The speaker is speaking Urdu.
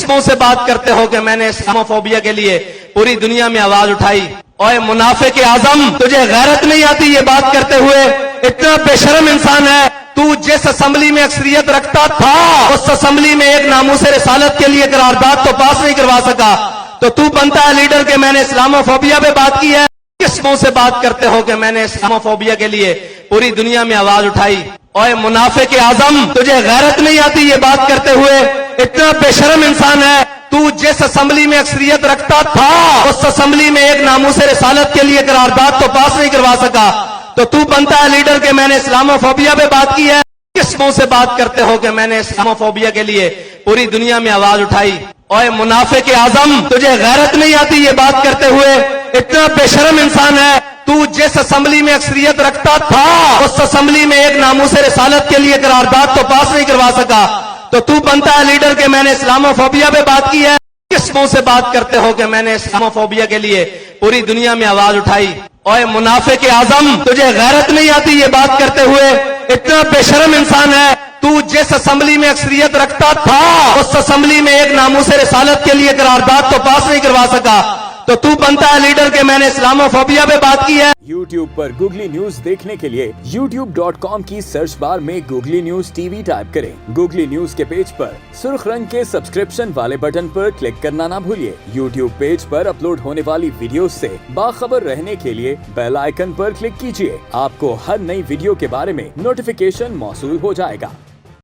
منہ سے بات کرتے ہو کہ میں نے اسلاموفوبیا کے لیے پوری دنیا میں آواز اٹھائی؟ اوے منافق اعظم، تجھے غیرت نہیں آتی یہ بات کرتے ہوئے؟ اتنا بے شرم انسان ہے تو، جس اسمبلی میں اکثریت رکھتا تھا اس اسمبلی میں ایک ناموس رسالت کے لیے قرارداد تو پاس نہیں کروا سکا، تو بنتا ہے لیڈر کہ میں نے اسلاموفوبیا پہ بات کی ہے؟ کس منہ سے بات کرتے ہو کہ میں نے اسلاموفوبیا کے لیے پوری دنیا میں آواز اٹھائی؟ اوے منافق اعظم، تجھے غیرت نہیں آتی یہ بات کرتے ہوئے؟ اتنا بے شرم انسان ہے تو، جس اسمبلی میں اکثریت رکھتا تھا اس اسمبلی میں ایک ناموس رسالت کے لیے قرارداد تو پاس نہیں کروا سکا، تو بنتا ہے لیڈر کہ میں نے اسلاموفوبیا پہ بات کی ہے؟ کس منہ سے بات کرتے ہو کہ میں نے اسلاموفوبیا کے لیے پوری دنیا میں آواز اٹھائی؟ اوے منافق اعظم، تجھے غیرت نہیں آتی یہ بات کرتے ہوئے؟ اتنا بے شرم انسان ہے تو، جس اسمبلی میں اکثریت رکھتا تھا اس اسمبلی میں ایک ناموس رسالت کے لیے قرارداد تو پاس نہیں کروا سکا، تو بنتا ہے لیڈر کہ میں نے اسلاموفوبیا پہ بات کی ہے؟ کس منہ سے بات کرتے ہو کہ میں نے اسلاموفوبیا کے لیے پوری دنیا میں آواز اٹھائی؟ اوے منافق اعظم، تجھے غیرت نہیں آتی یہ بات کرتے ہوئے؟ اتنا بے شرم انسان ہے تو، جس اسمبلی میں اکثریت رکھتا تھا اس اسمبلی میں ایک ناموس رسالت کے لیے قرارداد تو پاس نہیں کروا سکا، تو بنتا ہے لیڈر کہ میں نے اسلاموفوبیا پہ بات کی ہے؟ YouTube پر گوگلی نیوز دیکھنے کے لیے youtube.com کی سرچ بار میں googly news T V type کریں۔ گوگلی نیوز کے پیج پر سرخ رنگ کے سبسکرپشن والے بٹن پر کلک کرنا نہ بھولیے۔ YouTube پیج پر اپلوڈ ہونے والی ویڈیوز سے باخبر رہنے کے لیے بیل آئیکن پر کلک کیجیے۔ آپ کو ہر نئی ویڈیو کے بارے میں نوٹیفیکیشن موصول ہو جائے گا۔